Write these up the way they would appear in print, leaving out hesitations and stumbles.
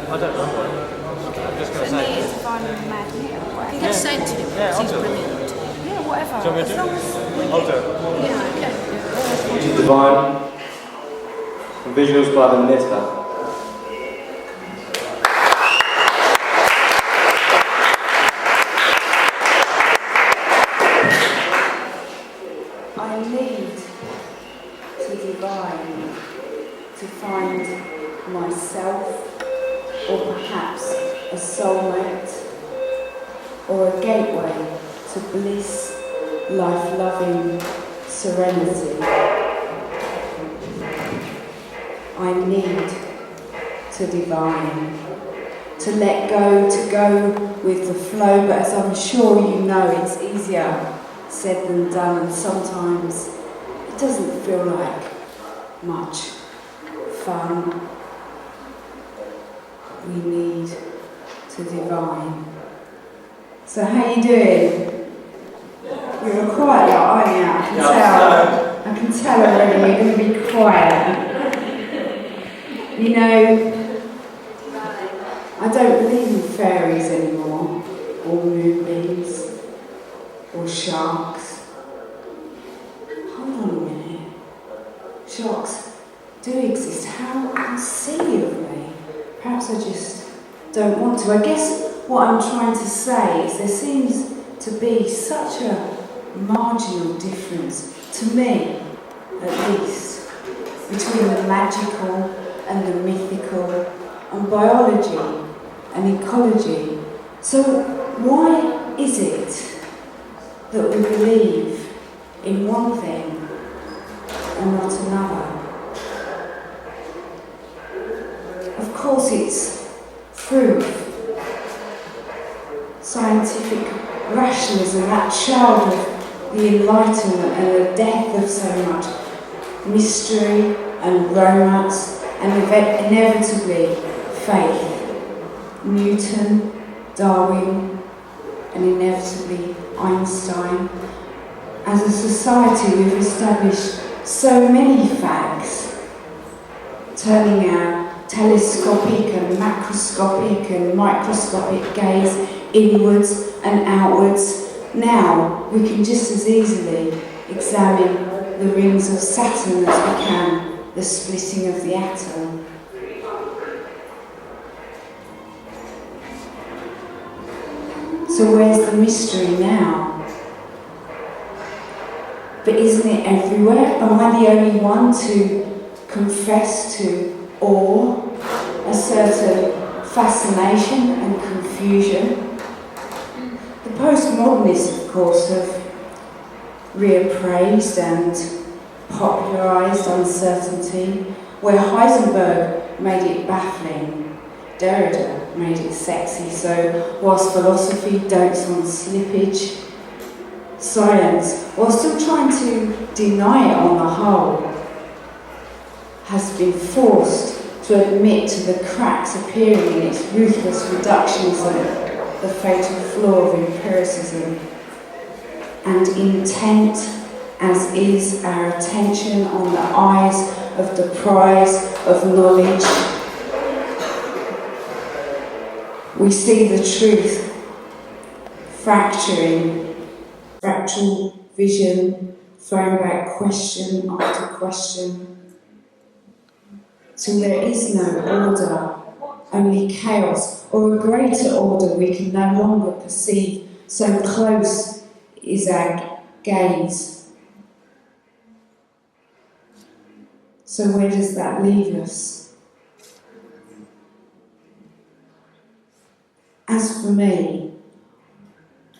I don't remember. I'm just going to say. Anita Divine and Magnet or whatever. You can say it to him because he's brilliant. Yeah, whatever. Do you want me to as do long it? as I'll do it. Yeah, okay. Anita Divine, and visuals by the Knitter. I need to divine to find myself, or perhaps a soulmate, or a gateway to bliss, life-loving serenity. I need to divine, to let go, to go with the flow, but as I'm sure you know, it's easier said than done, and sometimes it doesn't feel like much fun. We need to divine. So how you doing? You're a quiet lot, aren't you? I can tell already you're going to be quiet. You know, I don't believe in fairies anymore, or moonbeams, or sharks. Hold on a minute. Sharks do exist. How silly of me. Perhaps I just don't want to. I guess what I'm trying to say is there seems to be such a marginal difference, to me at least, between the magical and the mythical, and biology and ecology. So why is it that we believe in one thing and not another? Of course it's proof, scientific rationalism, that child of the Enlightenment and the death of so much mystery and romance, and inevitably faith. Newton, Darwin, and inevitably Einstein. As a society, we've established so many facts, turning our telescopic and macroscopic and microscopic gaze inwards and outwards. Now we can just as easily examine the rings of Saturn as we can the splitting of the atom. So where's the mystery now? But isn't it everywhere? Am I the only one to confess to awe, a certain fascination and confusion? The postmodernists, of course, have reappraised and popularised uncertainty, where Heisenberg made it baffling, Derrida made it sexy. So whilst philosophy dotes on slippage, science, while still trying to deny it on the whole, has been forced to admit to the cracks appearing in its ruthless reductionism, the fatal flaw of empiricism, and intent as is our attention on the eyes of the prize of knowledge. We see the truth fracturing, fractal vision, throwing back question after question, till there is no order, only chaos, or a greater order we can no longer perceive, so close is our gaze. So where does that leave us? As for me,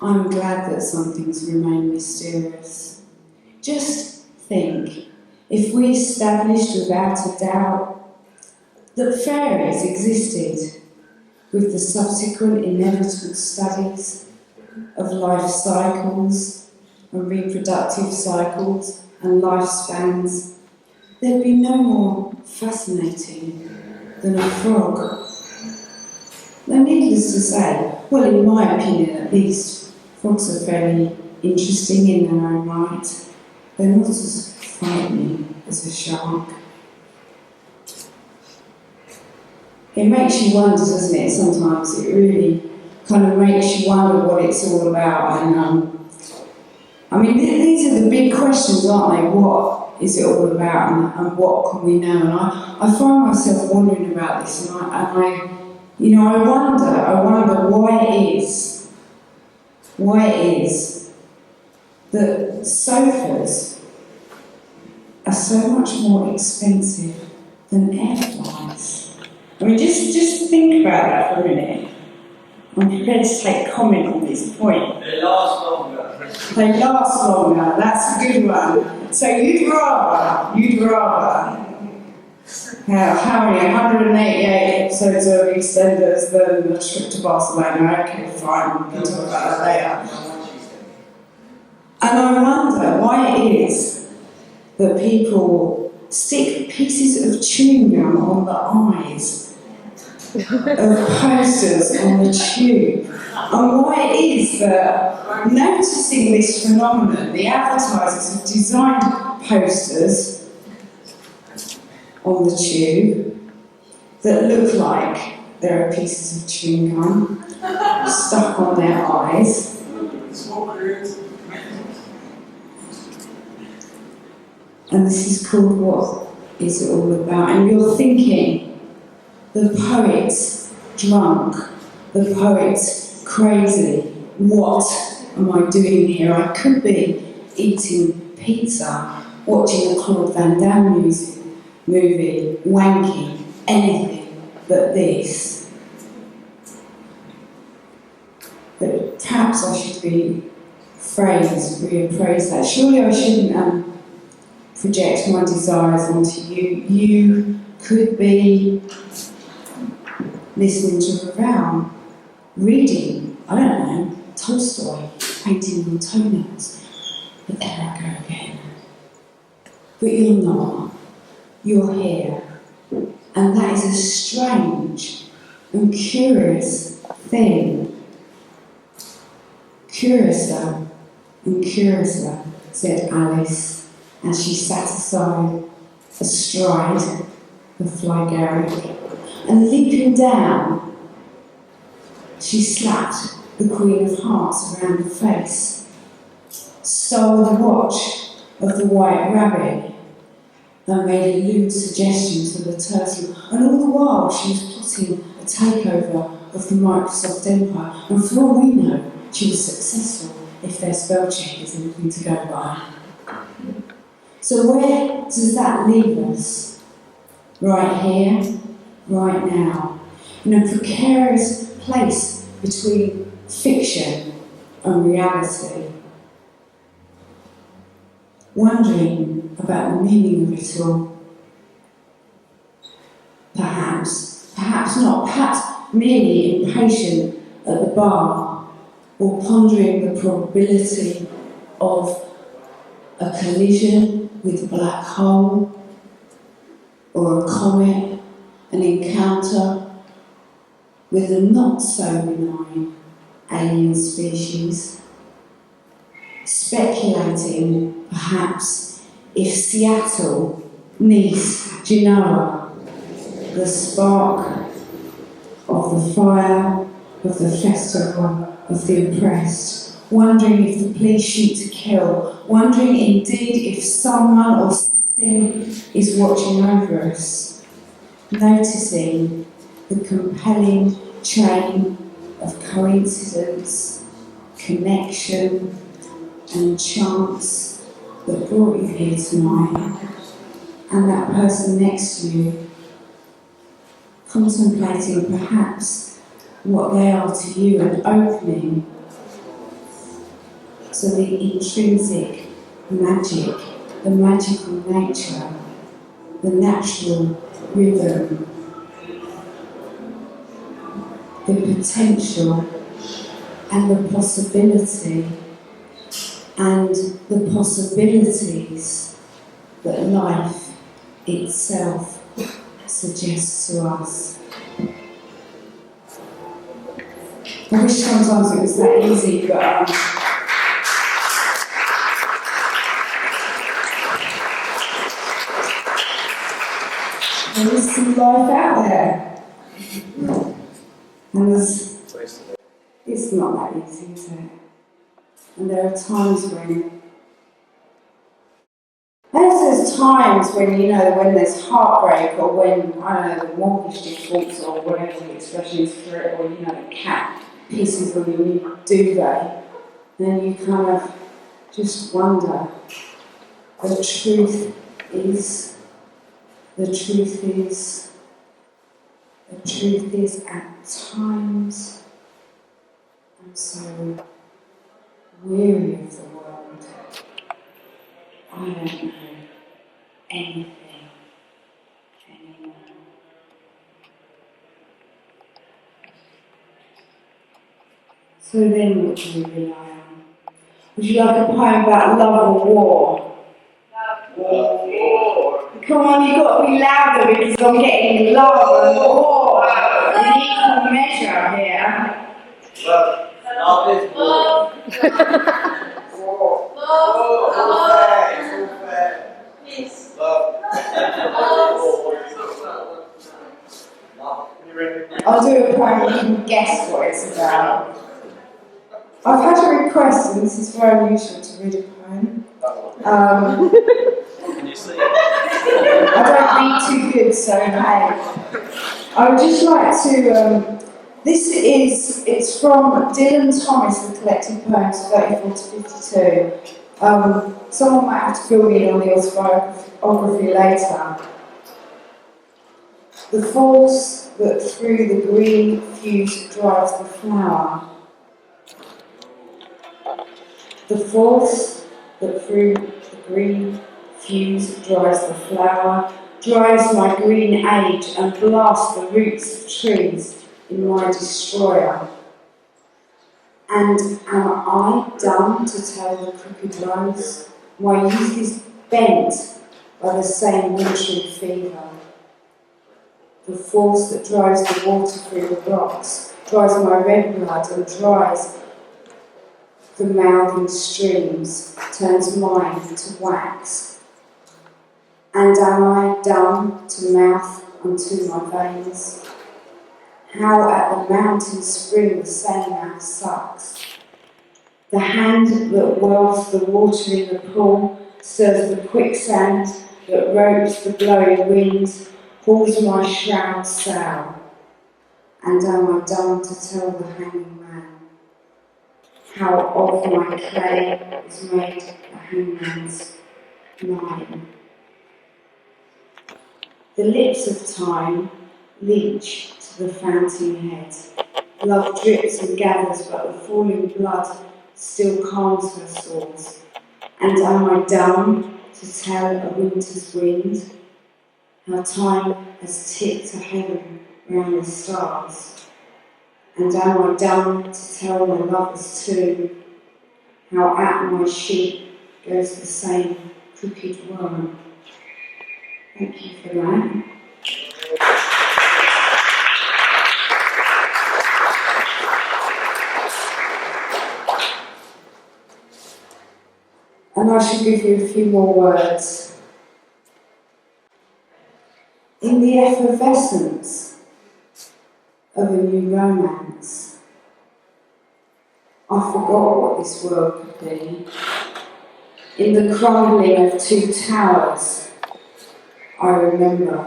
I'm glad that some things remain mysterious. Just think, if we established without a doubt that fairies existed, with the subsequent inevitable studies of life cycles and reproductive cycles and lifespans, there'd be no more fascinating than a frog. Now, needless to say, well, in my opinion at least, frogs are fairly interesting in their own right. They're not as frightening as a shark. it makes you wonder, doesn't it, sometimes? It really kind of makes you wonder what it's all about. And I mean, these are the big questions, aren't they? What is it all about, and what can we know? And I find myself wondering about this, and I wonder why it is that sofas are so much more expensive than air fryers. I mean, just think about that for a minute. I'm prepared to take comment on this point. They last longer. They last longer, that's a good one. So you'd rather have how many, 188 episodes of EastEnders than a trip to Barcelona? Okay, fine, we can talk about that later. And I wonder why it is that people stick pieces of chewing gum on the eyes of posters on the tube. And why it is that, noticing this phenomenon, the advertisers have designed posters on the tube that look like there are pieces of chewing gum stuck on their eyes. And this is called What Is It All About? And you're thinking, the poet's drunk, the poet's crazy. What am I doing here? I could be eating pizza, watching a Claude Van Damme movie, wanking, anything but this. But perhaps I should reappraise that. Surely I shouldn't project my desires onto you. You could be listening to Ravel, reading, I don't know, Tolstoy, painting your toenails. But there I go again. But you're not. You're here. And that is a strange and curious thing. Curiouser and curiouser, said Alice, as she sat aside, astride the fly garage, and leaping down, she slapped the Queen of Hearts around the face, stole the watch of the White Rabbit, and made a lewd suggestion to the turtle, and all the while she was plotting a takeover of the Microsoft empire, and for all we know, she was successful if their spell check is anything to go by. So where does that leave us? Right here, right now, in a precarious place between fiction and reality, wondering about the meaning of it all. Perhaps not, perhaps merely impatient at the bar, or pondering the probability of a collision with a black hole, or a comet, an encounter with a not-so-benign alien species, speculating, perhaps, if Seattle, Nice, Genoa, the spark of the fire of the festival of the oppressed, wondering if the police shoot to kill, wondering indeed if someone or something is watching over us, noticing the compelling chain of coincidence, connection, and chance that brought you here tonight, and that person next to you, contemplating perhaps what they are to you and opening so the intrinsic magic, the magical nature, the natural rhythm, the potential and the possibility and the possibilities that life itself suggests to us. I wish sometimes it was that easy, but there is some life out there. And it's not that easy, is it? And there are times when, there's times when, you know, when there's heartbreak or when, I don't know, the mortgage defaults or whatever the expression is for it, or, you know, the cat pisses on your new duvet, then you kind of just wonder. The truth is at times I'm so weary of the world. I don't know anything anymore. So then what do you rely on? Would you like a poem about love or war? Come on, you've got to be louder because I'm getting love and war. An equal measure here. Love is war. Peace. Love. I'll do a poem, you can guess what it's about. I've had a request, and this is very unusual to read a poem. I don't read too good, so hey. I would just like to, it's from Dylan Thomas, the collected poems 34 to 52. Someone might have to fill me in on the autobiography later. The force that through the green fuse drives the flower. The force that through the green fuse drives the flower, drives my green age and blasts the roots of trees in my destroyer. And am I dumb to tell the crooked rose? My youth is bent by the same wintry fever. The force that drives the water through the rocks, drives my red blood and dries the mouthing streams, turns mine to wax. And am I dumb to mouth unto my veins? How at the mountain spring the same mouth sucks. The hand that whirls the water in the pool stirs the quicksand that ropes the blowing wind, pulls my shroud sour. And am I dumb to tell the hanging man how of my clay is made a hangman's line? The lips of time leach to the fountain head. Love drips and gathers, but the falling blood still calms her sores. And am I dumb to tell a winter's wind how time has ticked to heaven round the stars? And am I dumb to tell my lovers too how at my sheep goes the same crooked worm? Thank you for that. And I should give you a few more words. In the effervescence of a new romance, I forgot what this world could be. In the crumbling of two towers, I remember.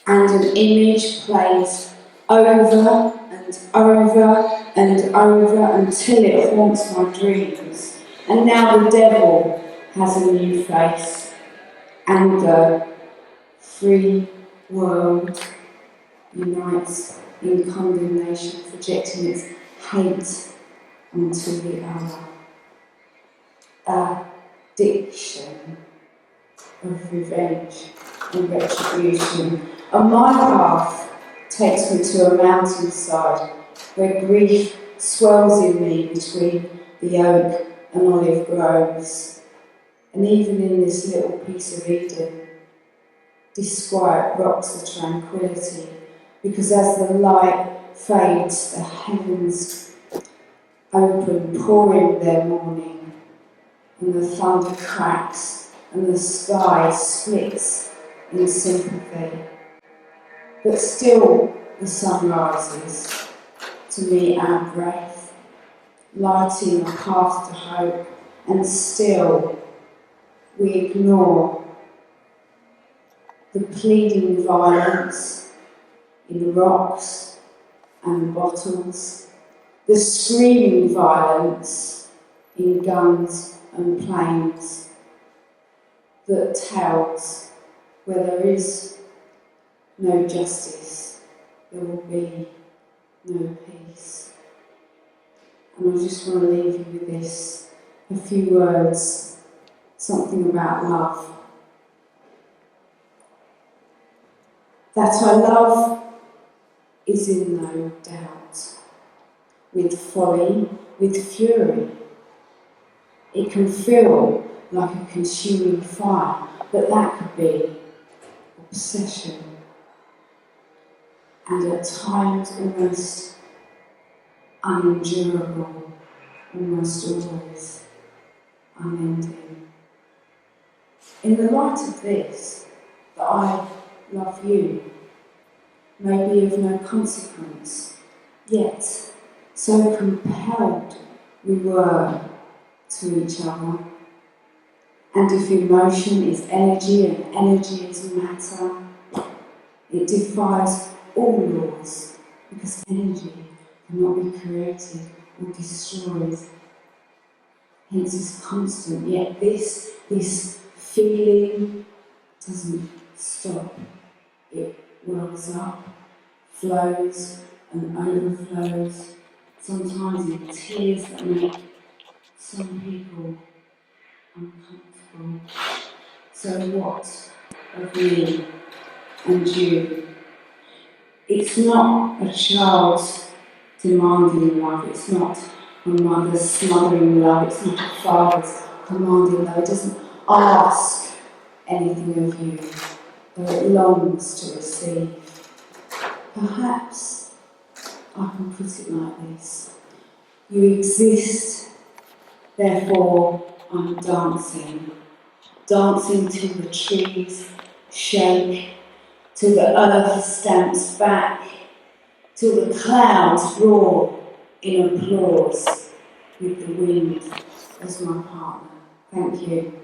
And an image plays over and over and over until it haunts my dreams. And now the devil has a new face, and the free world unites in condemnation, projecting its hate onto the other. Addiction of revenge and retribution. And my path takes me to a mountainside where grief swells in me between the oak and olive groves. And even in this little piece of Eden, disquiet rocks the tranquility, because as the light fades, the heavens open, pouring their morning, and the thunder cracks and the sky splits in sympathy. But still the sun rises to meet our breath, lighting a path to hope, and still we ignore the pleading violence in the rocks and the bottles, the screaming violence in guns and planes that tells where there is no justice, there will be no peace. And I just want to leave you with this, a few words, something about love. That I love is in no doubt, with folly, with fury. It can feel like a consuming fire, but that could be obsession. And at times almost unendurable, almost always unending. In the light of this, that I love you may be of no consequence, yet so compelled we were to each other. And if emotion is energy and energy is matter, it defies all laws, because energy cannot be created or destroyed. Hence it's constant, yet this feeling doesn't stop. It wells up, flows and overflows, sometimes in tears that make some people uncomfortable. So what of me and you? It's not a child's demanding love, it's not a mother's smothering love, it's not a father's commanding love. It doesn't ask anything of you, though it longs to receive. Perhaps I can put it like this: you exist, therefore I'm dancing. Dancing till the trees shake, till the earth stamps back, till the clouds roar in applause with the wind as my partner. Thank you.